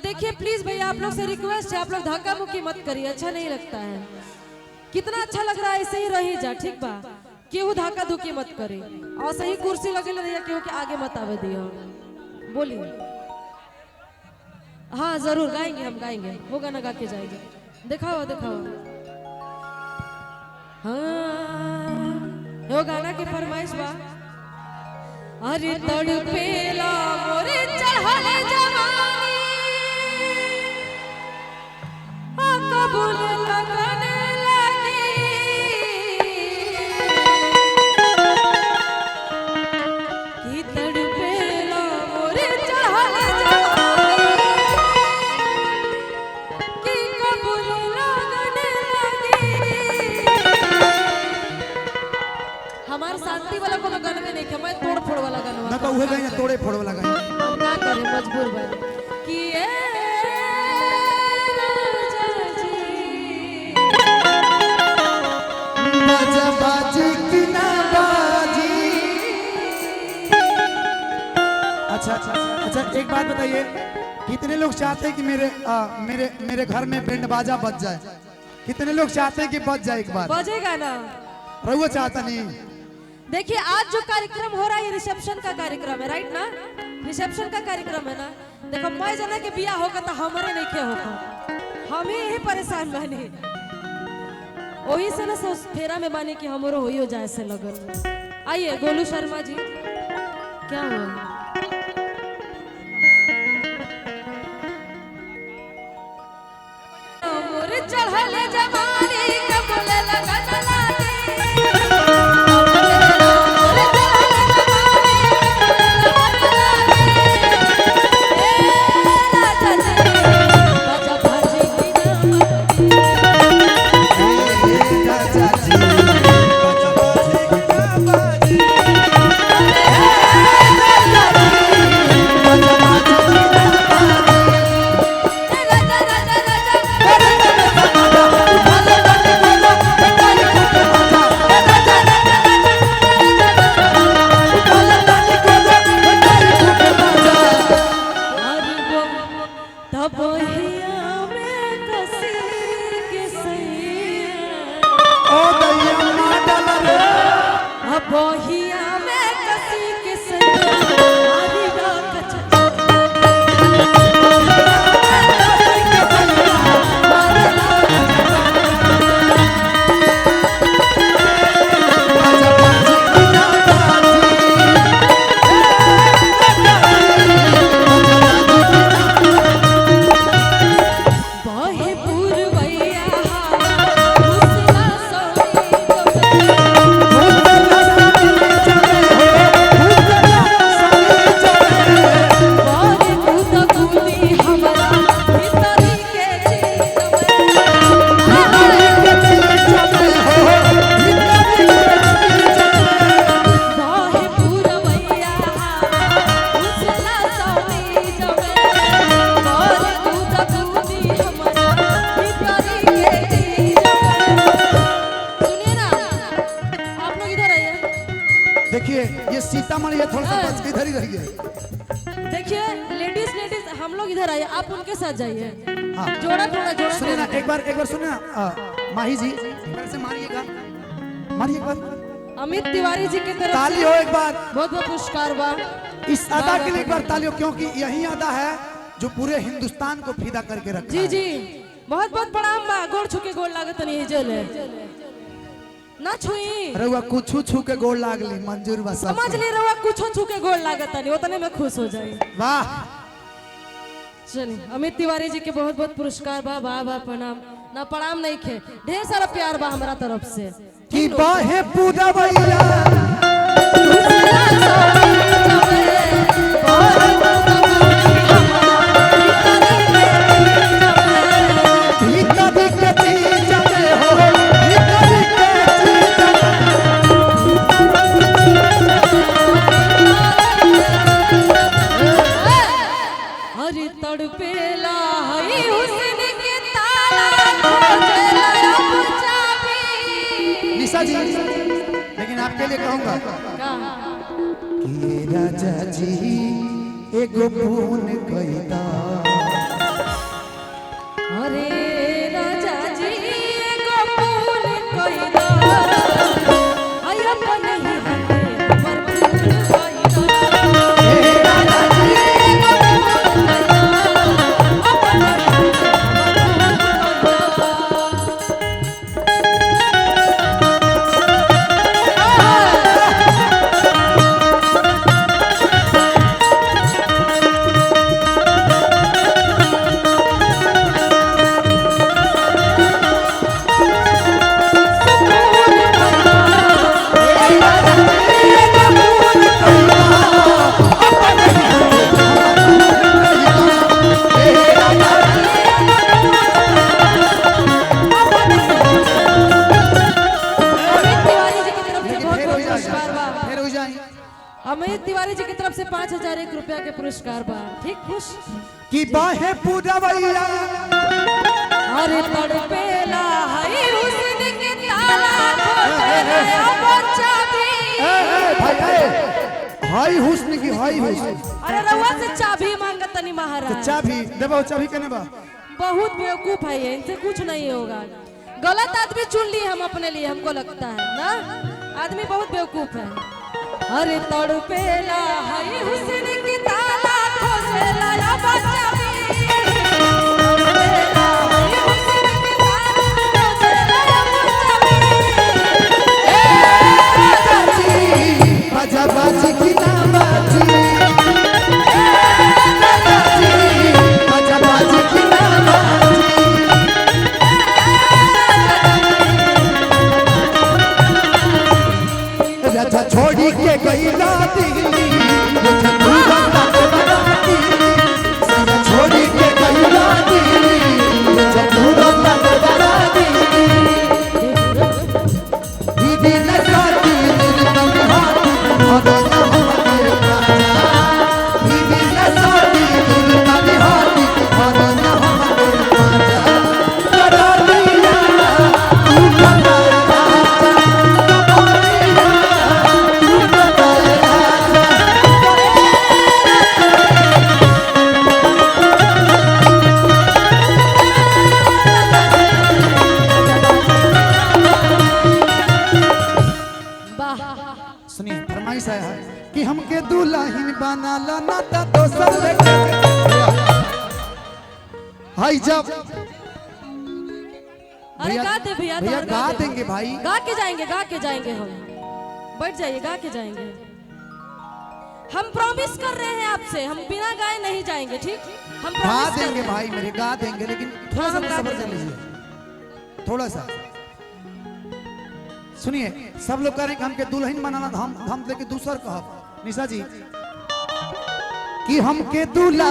देखिए प्लीज भैया आप लोग से रिक्वेस्ट है, आप लोग धक्का मुक्की मत करिए, अच्छा नहीं लगता है। कितना अच्छा लग रहा है, ऐसे ही रही जा, ठीक बा। केहू धक्का धुकी मत करे और सही कुर्सी लगे रहिए, केहू के आगे मत आवे दियो। बोलिए। हाँ जरूर गाएंगे, हम गाएंगे, वो गाना गा के जाएंगे। दिखाओ दिखाओ। हाँ वो गाना की फरमाइश बा। अरे तड़पेला मोरे चढ़ले जवानी, कबूल लगने लगी, कि तड़पेला मोरे चढ़ले जवानी, कि कबूल लगने लगी। हमार शांति वाला कोनो गाना में नहीं, मैं तोड़ फोड़ वाला गाना ना तो उहे गाई तोड़े फोड़ वाला गाई। हम ना करे मजबूर बन कि ए राजा जी बाजा बाजी कि ना बाजी। अच्छा एक बात बताइए, कितने लोग चाहते हैं कि मेरे घर में बैंड बाजा बज जाए? कितने लोग चाहते हैं कि बज जाए? एक बार बजेगा ना। रहुआ चाहता नहीं? देखिए आज जो कार्यक्रम हो रहा है ये रिसेप्शन का कार्यक्रम है, राइट ना? रिसेप्शन का कार्यक्रम है ना। देखो मैं जना के बिया होगा तो हमारे नहीं खे होगा, हम ही यही परेशान बने, वही से ना सोच फेरा में माने कि हमरो हो जाए से लगन। आइए गोलू शर्मा जी, क्या हुआ? मोरे चढ़ले जवानी कबूल लगन लागे, सीतामढ़ी है, थोड़ा सा बच के इधर ही रहिए। देखिए लेडीज हम लोग इधर आइए, आप उनके साथ जाइए। हाँ जोड़ा थोड़ा जोड़ा सुनिए ना, एक बार सुनिए ना माही जी, से मारिएगा, मारिए एक बार। अमित तिवारी जी की तरफ ताली हो एक बार, बहुत बहुत पुरस्कार बा इस अदा के लिए एक बार ताली हो, क्योंकि यही अदा है जो पूरे हिंदुस्तान को फिदा करके रखा जी जी। बहुत बहुत प्रणाम बा, गोड़ छुके गोड़ लागत नहीं जले ना छुई। रहुआ कुछ छू के गोड़ लागली मंजूर बा, समझ ले रहुआ कुछ छू के गोड़ लागत नहीं, उतने में खुश हो जाए। वाह चलिए अमित तिवारी जी के बहुत बहुत पुरस्कार बा, वाह वाह प्रणाम। ना प्रणाम नहीं खे, ढेर सारा प्यार बा हमारा तरफ से। कि बाहे पूरा भैया जी, लेकिन आपके लिए कहूंगा कि राजा जी एगो फोन कईदा। पुरस्कार बा। फिर हो जाए अमित तिवारी जी की तरफ से 5001 रुपया के पुरस्कार बा। ठीक खुश कि बाहे पूरा भैया अरे तड़पेला है हुस्न के ताला खोटेला बच्चा भी। हाय हुस्न की हाय हुस्न। अरे रउआ से चाबी मांगत तनी महाराज। चाबी देबो चाबी कने बा। बहुत बेवकूफ है ये, इनसे कुछ नहीं होगा। गलत आदमी चुन लिए हम अपने लिए, हमको लगता है ना आदमी बहुत बेवकूफ है। अरे तड़पेला है हुस्न की ताला खोसेला या बच्चा भी। तड़पेला है हुस्न की ताला खोसेला या बच्चा भी। बाजा बाजी की ना बाजी बाजा बाजी की ना बाजी राजा छोड़ी के गई दिल्ली छोड़ी के गई दिल्ली दीदी न साथी दीदी न साथी सुनिए फरमाइश है कि हमके दुल्हन बना लाना ता दोसर लेके हाय जब अरे गा दे भैया भैया तो गा देंगे भाई। गा के जाएंगे हम। बैठ जाइए, गा के जाएंगे। हम प्रॉमिस कर रहे हैं आपसे, हम बिना गाए नहीं जाएंगे। ठीक हम गा promise कर देंगे रहे हैं। भाई मेरे गा देंगे लेकिन थोड़ा सा सब्र कर लीजिए थोड़ा सा। सुनिए सब लोग कह रहे हैं कि हमके दुल्हन बनाना हम लेके दूसर कहब निशा जी कि हमके दूल्हा